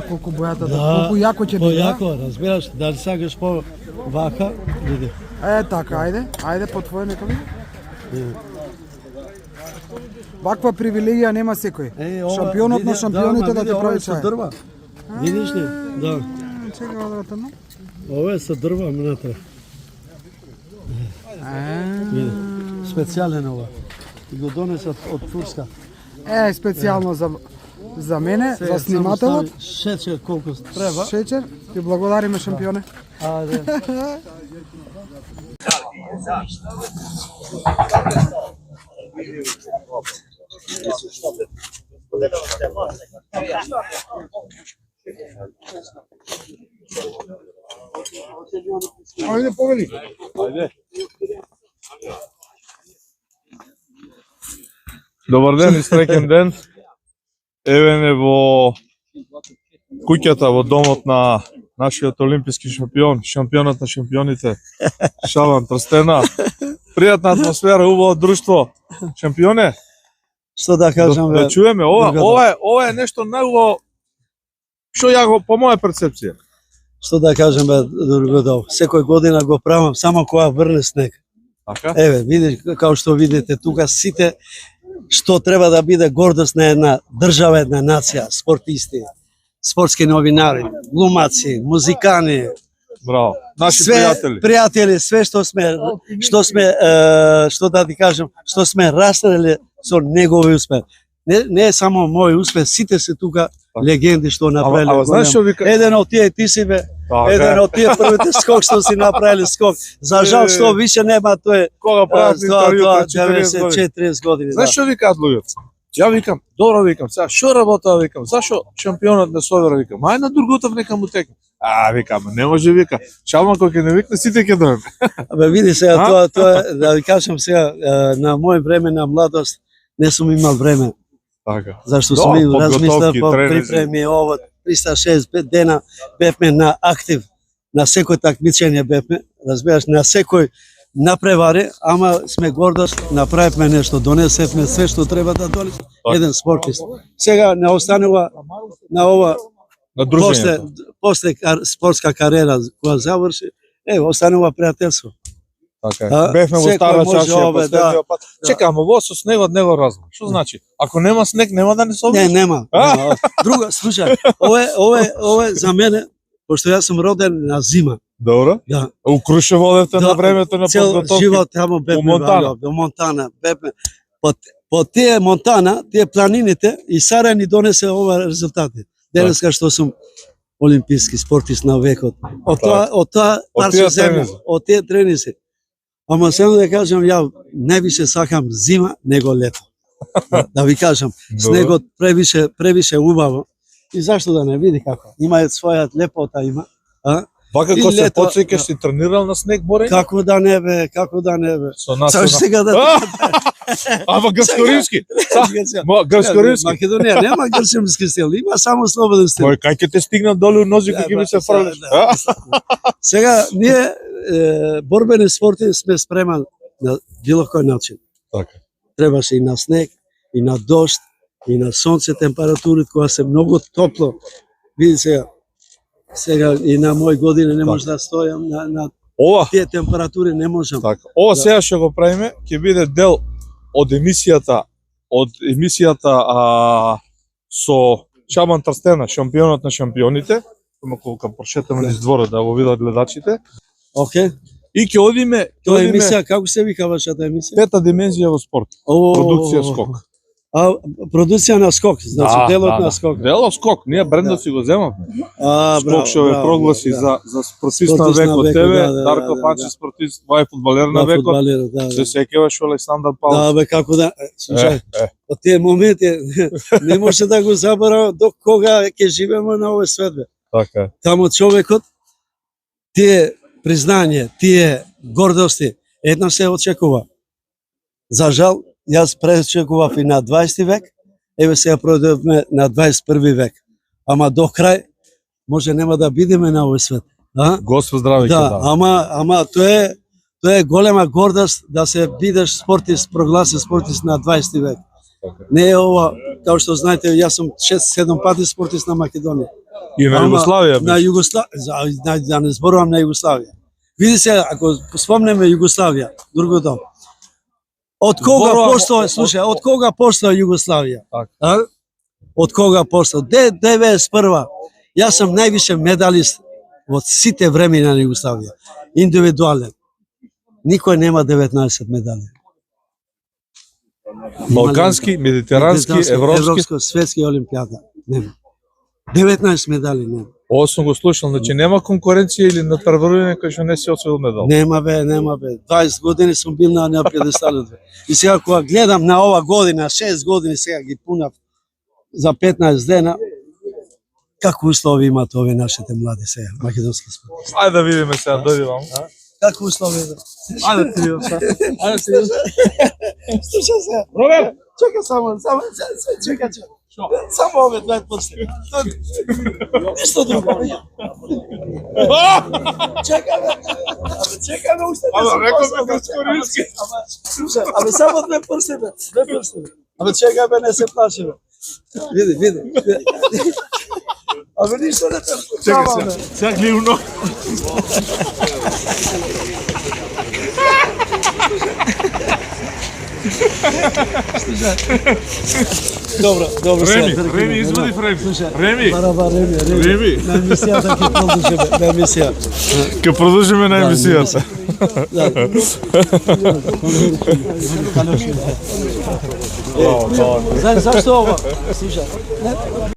Колку бојата колку јако ќе биде. Јако, разбираш, дали сакаш по вака, биде. Така, ајде по твој нека биде. Ваква привилегија нема секој. Шампионот на шампионите да ти прави чај. Дрва. Видиш ли? Да. Чекай да тано. Ова е со дрва внатре. Специјален ова. Го донесат од Турска. Специјално за мене, за снимателот. Шечер колку треба. Шечер. Ти благодариме шампионе. Ајде. Ајде повели. Ајде. Добар ден и среќен ден. Еве не во куќата во домот на нашиот олимписки шампион, шампионот на шампионите, Шабан Трстена. Пријатна атмосфера, убаво друштво. Шампионе? Што да кажам, да чуеме, ова е нешто најубаво што ја го по моја перцепција. Што да кажам, Другодов, секој година го правам само кога врне снег. Така? Еве, видиш, као што видите тука сите што треба да биде гордост на една држава, една нација, спортисти, спортски новинари, глумаци, музикани. Браво. Наши пријатели, све што сме, што да ти кажам, што сме растали со негови успех. Не е само мој успех, сите се тука легенди што направиле. Ама знаеш што вика? Еден од тие ти си бе. Еден од тие првите скок што си направиле скок. За жал што више нема тој. Кога прават интервју пред 40 години. Знаеш што викаат луѓето? Ја викам, добро викам, сега што работа викам, зашо шампионот не собира викам, ај на Друготов нека му текне. Викам, не може вика. Шалман кој ќе не викне сите ќе дојдат. Абе види сега тоа да ви кажам сега на мој време на младост не сум имал време. Така. Зашто сум им размислил по припреми ово 365 дена бевме на актив, на секој такмичење бевме, разбираш, на секој напревари, ама сме гордост, направивме нешто, донесевме све што треба да донесе еден спортист. Сега не останува на ова после спортска кариера која заврши, останува пријателство. Така. Бевме во Стара Чаршија последниот пат. Чекам, ово со снегот не го разбрав. Што значи? Ако нема снег, нема да не се обриш? Не, нема. Друга, слушај, ова е за мене, пошто јас сум роден на зима. Добро. Да. У Крушево одевте на времето на подготовки. Цел живот таму бевме во Монтана. По тие Монтана, тие планините и Сара ни донесе ова резултати. Денеска што сум олимписки спортист на векот. Од тоа парче земја, од тие тренизи. Ама само да кажам, ја највише сакам зима него лето. Да ви кажам, снегот превише убаво. И зашто да не види како? Има својат лепота има, Вака кога се подсеќаш си тренирал на снег борење? Како да не бе, како да не бе. Саш сега да. Ама грчко-римски. Грчко-римски. Македонија нема грчко-римски стил, има само слободен стил. Мој кај ќе те стигнат долу нози кога ќе ми се фрлиш. Сега ние борбени спорти сме спреман на било кој начин. Така. Требаше и на снег, и на дожд, и на сонце температурите кога се многу топло. Види сега и на мој години не може да стојам на тие температури не можам. Така. Ова сега што го правиме ќе биде дел од емисијата со Шабан Трстена, шампионот на шампионите, кога прошетаме низ дворот да го видат гледачите. Океј. И ќе одиме, тоа емисија како се вика вашата емисија? Пета димензија во спорт. Продукција скок. Продукција на скок, значи делот на скок. Делот скок, ние брендот си го земавме. Скок што ве прогласи за спортист на векот тебе, Дарко Панчев спортист, вај фудбалер на векот. Се сеќаваш Александар Павлов. Да, бе како да, слушај, од тие моменти не може да го заборавам до кога ќе живееме на овој свет бе. Така. Таму човекот тие признање, тие гордости едно се очекува. За жал, јас пречекував и на 20 век, еве сега продевме на 21 век. Ама до крај може нема да бидеме на овој свет, Господ здраве ќе да. Ама тоа е голема гордост да се бидеш спортист, прогласен спортист на 20 век. Не е ова, како што знаете, јас сум 6-7 пати спортист на Македонија. И на Југославија На беше. Југославија, да не зборувам на Југославија. Види се, ако спомнеме Југославија, другото. Од кога Зборувам постои, слушај, од кога постои Југославија? Така. А? Од кога постои? 91. Јас сум највише медалист во сите времена на Југославија. Индивидуален. Никој нема 19 медали. Балкански, медитерански, европски. Светски олимпијада. Нема. 19 медали нема. Ово сум го слушал, значи нема конкуренција или на прврвине кај што не си освоил медал. Нема бе. 20 години сум бил на пиедесталот. И сега кога гледам на ова година, 6 години сега ги пунав за 15 дена, како услови имат овие нашите млади сега, македонски спортисти? Ајде да видиме сега, дојди вам. Како услови? Ајде ти видам сега. Ајде ти видам. Слушај се. Робер, Чекај само, чекај. Само овие две после. Ништо друго. Чекај ме уште. реков ме Кацкорински. Слушај, само две прсти бе. Чекај бе, не се плаши бе. Види. Ништо не те Чекај сега гливно. Добро. Реми, извади Реми. Реми, Бараба, Реми. На емисијата ќе продолжиме, на емисија. ќе продолжиме на емисијата. Знаеш зашто ова? Слушај.